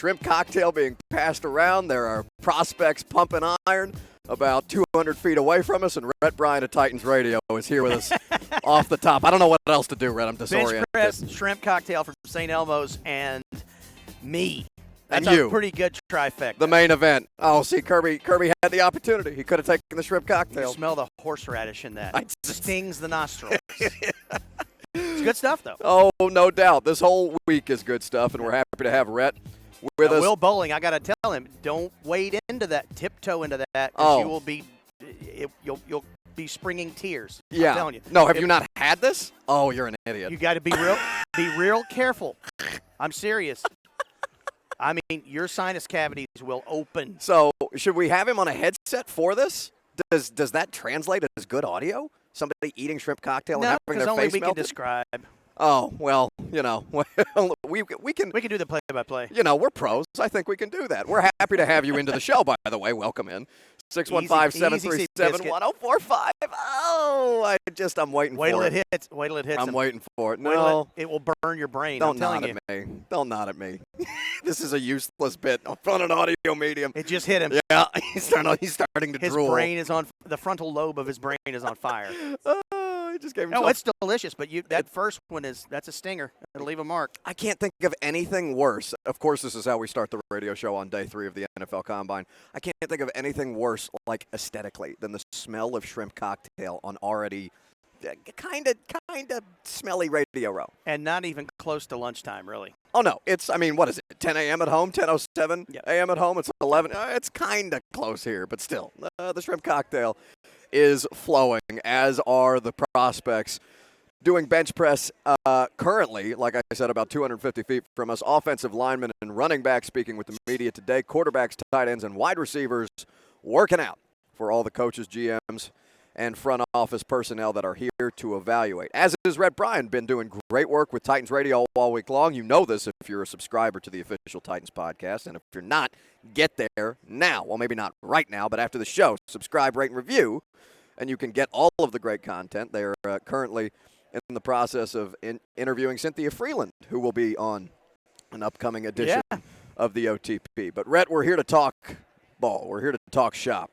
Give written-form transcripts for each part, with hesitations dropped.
shrimp cocktail being passed around. There are prospects pumping iron about 200 feet away from us, and Rhett Bryan of Titans Radio is here with us off the top. I don't know what else to do, Rhett. I'm disoriented. Bench press, shrimp cocktail from St. Elmo's, and me. That's and you. A pretty good trifecta. The main event. Oh, see, Kirby had the opportunity. He could have taken the shrimp cocktail. You smell the horseradish in that. It stings the nostrils. It's good stuff, though. Oh, no doubt. This whole week is good stuff, and we're happy to have Rhett with us. Will Bowling, I got to tell him, don't wade into that, tiptoe into that, because you will be, you'll be springing tears. Yeah. I'm telling you. No, have you not had this? Oh, you're an idiot. You got to be real careful. I'm serious. I mean, your sinus cavities will open. So, should we have him on a headset for this? Does that translate as good audio? Somebody eating shrimp cocktail and having their only face we melted? can describe. Oh, well, we can do the play-by-play. We're pros. I think we can do that. We're happy to have you into the show, by the way. Welcome in. 615-737-1045. Oh, I'm waiting for it. Wait till it hits. Wait till it hits. I'm waiting for it. No. It will burn your brain. Don't nod at me. Don't nod at me. This is a useless bit on an audio medium. It just hit him. Yeah, he's starting to drool. His brain is on, the frontal lobe of his brain is on fire. He just gave himself. No, it's delicious, but that first one that's a stinger. It'll leave a mark. I can't think of anything worse. Of course, this is how we start the radio show on day 3 of the NFL Combine. I can't think of anything worse, like aesthetically, than the smell of shrimp cocktail on already kind of smelly radio row. And not even close to lunchtime, really. Oh, no. What is it, 10 a.m. at home, 10:07 a.m. at home? It's 11. It's kind of close here, but still, the shrimp cocktail is flowing, as are the prospects. Doing bench press currently, like I said, about 250 feet from us. Offensive linemen and running backs speaking with the media today. Quarterbacks, tight ends, and wide receivers working out for all the coaches, GMs, and front office personnel that are here to evaluate. As is Rhett Bryan, been doing great work with Titans Radio all week long. You know this if you're a subscriber to the official Titans podcast. And if you're not, get there now. Well, maybe not right now, but after the show. Subscribe, rate, and review, and you can get all of the great content. They are currently in the process of interviewing Cynthia Freeland, who will be on an upcoming edition of the OTP. But, Rhett, we're here to talk ball. We're here to talk shop.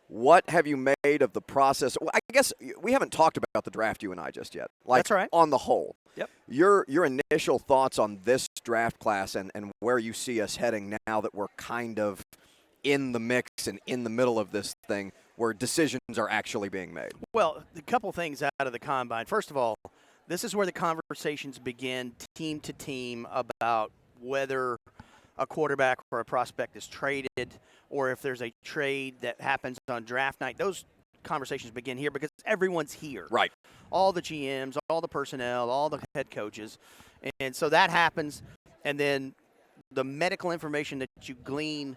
What have you made of the process? Well, I guess we haven't talked about the draft, you and I, just yet. That's right. On the whole. Yep. Your initial thoughts on this draft class and where you see us heading now that we're kind of in the mix and in the middle of this thing where decisions are actually being made? Well, a couple things out of the Combine. First of all, this is where the conversations begin team to team about whether a quarterback or a prospect is traded or if there's a trade that happens on draft night. Those conversations begin here because everyone's here. Right. All the GMs, all the personnel, all the head coaches. And so that happens. And then the medical information that you glean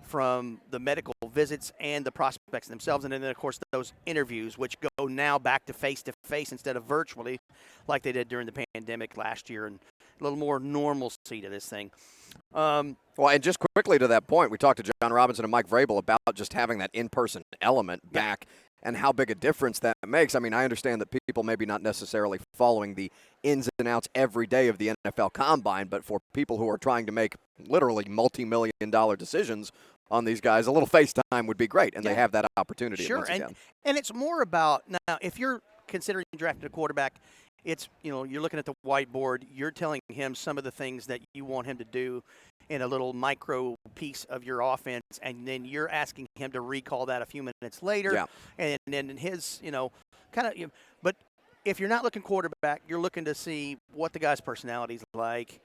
from the medical visits and the prospects themselves. And then, of course, those interviews, which go now back to face-to-face instead of virtually like they did during the pandemic last year, and a little more normalcy to this thing. Well, and just quickly to that point, we talked to John Robinson and Mike Vrabel about just having that in-person element back and how big a difference that makes. I mean, I understand that people maybe not necessarily following the ins and outs every day of the NFL Combine, but for people who are trying to make literally multi-million-dollar decisions on these guys, a little FaceTime would be great, and they have that opportunity. Sure, and it's more about, now, if you're considering drafting a quarterback, it's, you're looking at the whiteboard, you're telling him some of the things that you want him to do in a little micro piece of your offense, and then you're asking him to recall that a few minutes later, and then his, but if you're not looking quarterback, you're looking to see what the guy's personality's like,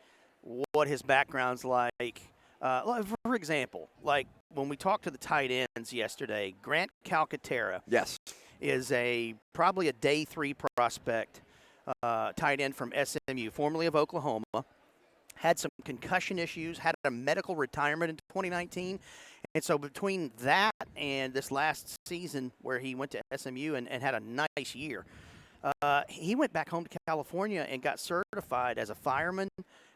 what his background's like. For example, like when we talked to the tight ends yesterday, Grant Calcuttara is probably a day 3 prospect, tight end from SMU, formerly of Oklahoma, had some concussion issues, had a medical retirement in 2019. And so between that and this last season where he went to SMU and had a nice year, he went back home to California and got certified as a fireman,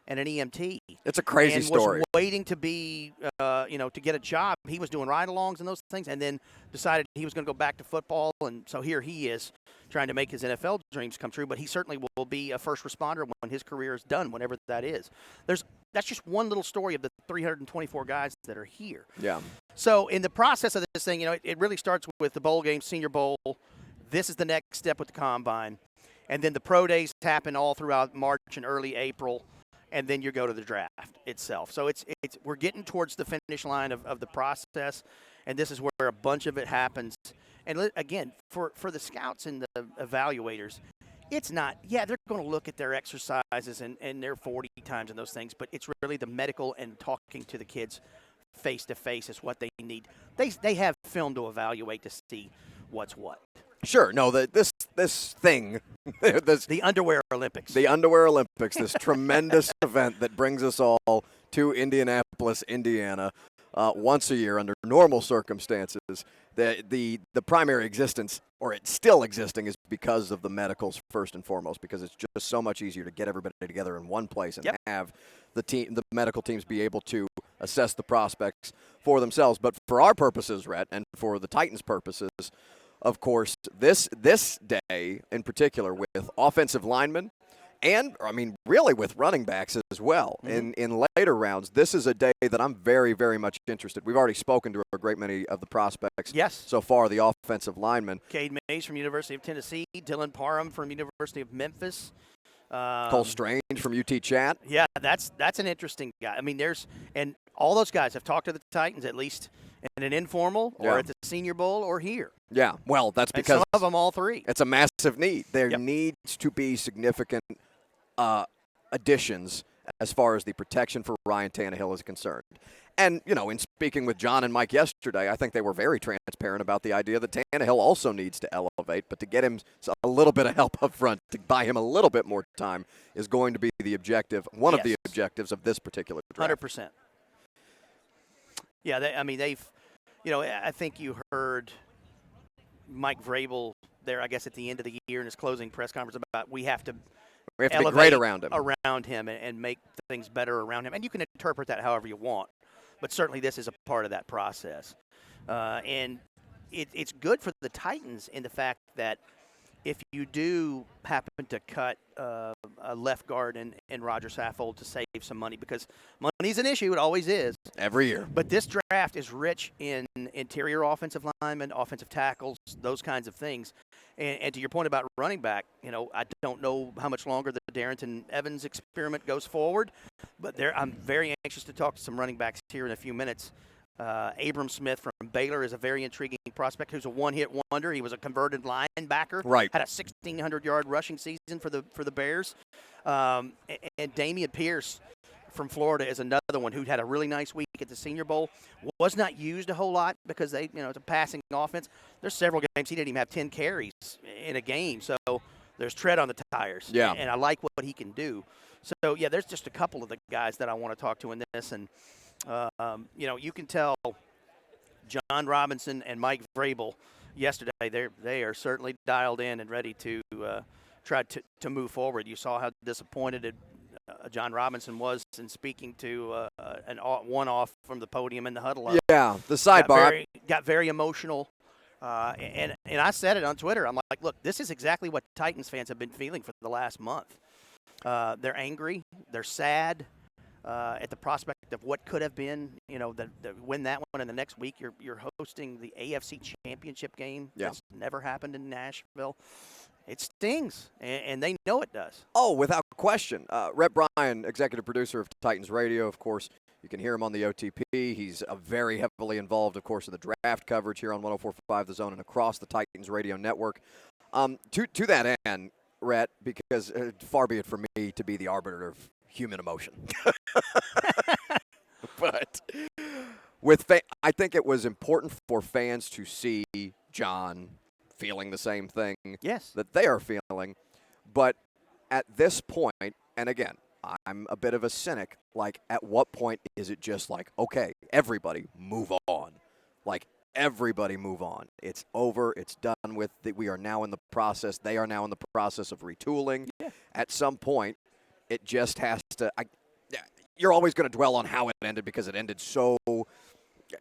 and an EMT. It's a crazy and story. Was waiting to be, to get a job. He was doing ride-alongs and those things, and then decided he was going to go back to football. And so here he is trying to make his NFL dreams come true. But he certainly will be a first responder when his career is done, whenever that is. That's just one little story of the 324 guys that are here. Yeah. So in the process of this thing, it really starts with the bowl game, Senior Bowl. This is the next step with the combine. And then the pro days happen all throughout March and early April. And then you go to the draft itself. So we're getting towards the finish line of the process, and this is where a bunch of it happens. And again, for the scouts and the evaluators, it's not, they're going to look at their exercises and their 40 times and those things, but it's really the medical and talking to the kids face-to-face is what they need. They have film to evaluate to see what's what. Sure. No, this thing, the Underwear Olympics. The Underwear Olympics, this tremendous event that brings us all to Indianapolis, Indiana, once a year under normal circumstances. The primary existence, or it's still existing, is because of the medicals first and foremost, because it's just so much easier to get everybody together in one place and have the medical teams be able to assess the prospects for themselves. But for our purposes, Rhett, and for the Titans' purposes, of course, this day in particular with offensive linemen and, really with running backs as well in later rounds, this is a day that I'm very, very much interested. We've already spoken to a great many of the prospects so far, the offensive linemen. Cade Mays from University of Tennessee, Dylan Parham from University of Memphis. Cole Strange from UT Chat. Yeah, that's an interesting guy. And all those guys have talked to the Titans at least in an informal or at the Senior Bowl or here. Yeah, well, that's because some of them, all three. It's a massive need. There needs to be significant additions as far as the protection for Ryan Tannehill is concerned. And, in speaking with John and Mike yesterday, I think they were very transparent about the idea that Tannehill also needs to elevate, but to get him a little bit of help up front, to buy him a little bit more time, is going to be the objective, one of the objectives of this particular draft. 100%. Yeah, they've, I think you heard Mike Vrabel there, I guess, at the end of the year in his closing press conference about we have to be great around him and make things better around him. And you can interpret that however you want, but certainly this is a part of that process. And it's good for the Titans in the fact that if you do happen to cut a left guard in Roger Saffold to save some money, because money's an issue, it always is. Every year. But this draft is rich in interior offensive linemen, offensive tackles, those kinds of things. And to your point about running back, I don't know how much longer the Darren Evans experiment goes forward, but I'm very anxious to talk to some running backs here in a few minutes. Abram Smith from Baylor is a very intriguing prospect who's a one-hit wonder. He was a converted linebacker. Right. Had a 1,600-yard rushing season for the Bears. And Damian Pierce from Florida is another one who had a really nice week at the Senior Bowl. Was not used a whole lot because it's a passing offense. There's several games he didn't even have 10 carries in a game. So there's tread on the tires. Yeah. And I like what he can do. So, there's just a couple of the guys that I want to talk to in this. And you can tell John Robinson and Mike Vrabel yesterday, they are certainly dialed in and ready to try to move forward. You saw how disappointed John Robinson was in speaking to an one-off from the podium in the huddle. Yeah, the sidebar. Got very emotional. And I said it on Twitter. I'm like, look, this is exactly what Titans fans have been feeling for the last month. They're angry. They're sad. At the prospect of what could have been, win that one, and the next week you're hosting the AFC Championship game. Yeah. That's never happened in Nashville. It stings, and they know it does. Oh, without question. Rhett Bryan, executive producer of Titans Radio, of course. You can hear him on the OTP. He's very heavily involved, of course, in the draft coverage here on 104.5 The Zone and across the Titans Radio network. To that end, Rhett, because far be it from me to be the arbiter of human emotion. But I think it was important for fans to see John feeling the same thing that they are feeling. But at this point, and again, I'm a bit of a cynic, like at what point is it just like, okay, everybody move on. Like everybody move on. It's over. It's done with. We are now in the process. They are now in the process of retooling. Yeah. At some point, it just has to you're always going to dwell on how it ended because it ended so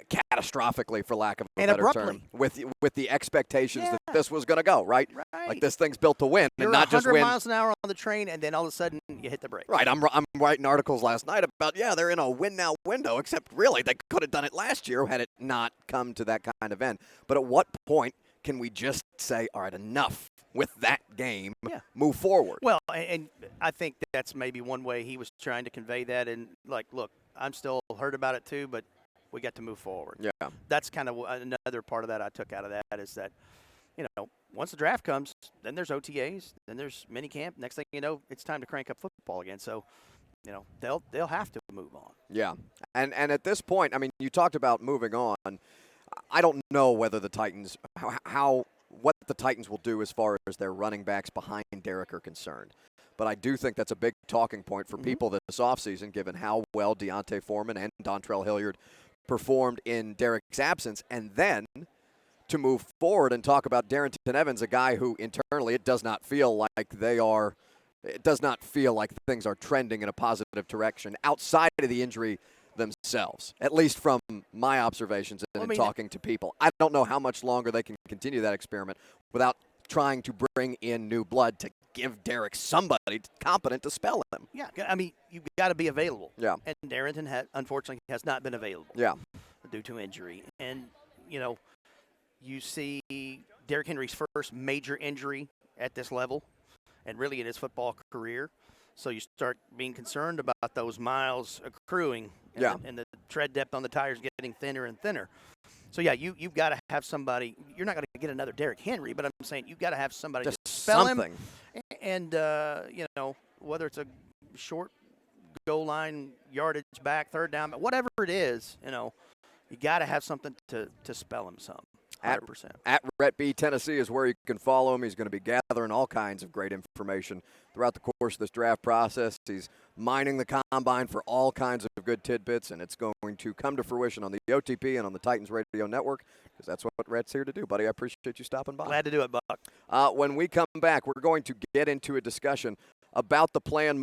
catastrophically, for lack of a and better abruptly. term, with the expectations that this was going to go, right? Like this thing's built to win You're and not just 100 win. miles an hour on the train, and then all of a sudden you hit the brakes. Right. I'm writing articles last night about, they're in a win-now window, except really they could have done it last year had it not come to that kind of end. But at what point can we just say, all right, enough with that game, move forward? Well, and I think that's maybe one way he was trying to convey that. And, like, look, I'm still hurt about it too, but we got to move forward. Yeah. That's kind of another part of that I took out of that is that, once the draft comes, then there's OTAs, then there's minicamp. Next thing you know, it's time to crank up football again. So, they'll have to move on. Yeah. And at this point, I mean, you talked about moving on. I don't know whether the Titans, what the Titans will do as far as their running backs behind Derek are concerned. But I do think that's a big talking point for people this offseason, given how well Deontay Foreman and Dontrell Hilliard performed in Derek's absence. And then to move forward and talk about Darren Evans, a guy who internally it does not feel like things are trending in a positive direction outside of the injury themselves, at least from my observations and talking to people. I don't know how much longer they can continue that experiment without trying to bring in new blood to give Derek somebody competent to spell him. Yeah, I mean, you've got to be available. Yeah. And Darrington, unfortunately, has not been available. Yeah. Due to injury. And, you see Derrick Henry's first major injury at this level and really in his football career. So you start being concerned about those miles accruing and the tread depth on the tires getting thinner and thinner. So, you've got to have somebody. You're not going to get another Derrick Henry, but I'm saying you've got to have somebody just to spell something. him. And, whether it's a short goal line, yardage back, third down, whatever it is, you got to have something to spell him some. 100%. At Rhett B, Tennessee is where you can follow him. He's going to be gathering all kinds of great information throughout the course of this draft process. He's mining the combine for all kinds of good tidbits, and it's going to come to fruition on the OTP and on the Titans Radio Network because that's what Rhett's here to do, buddy. I appreciate you stopping by. Glad to do it, Buck. When we come back, we're going to get into a discussion about the plan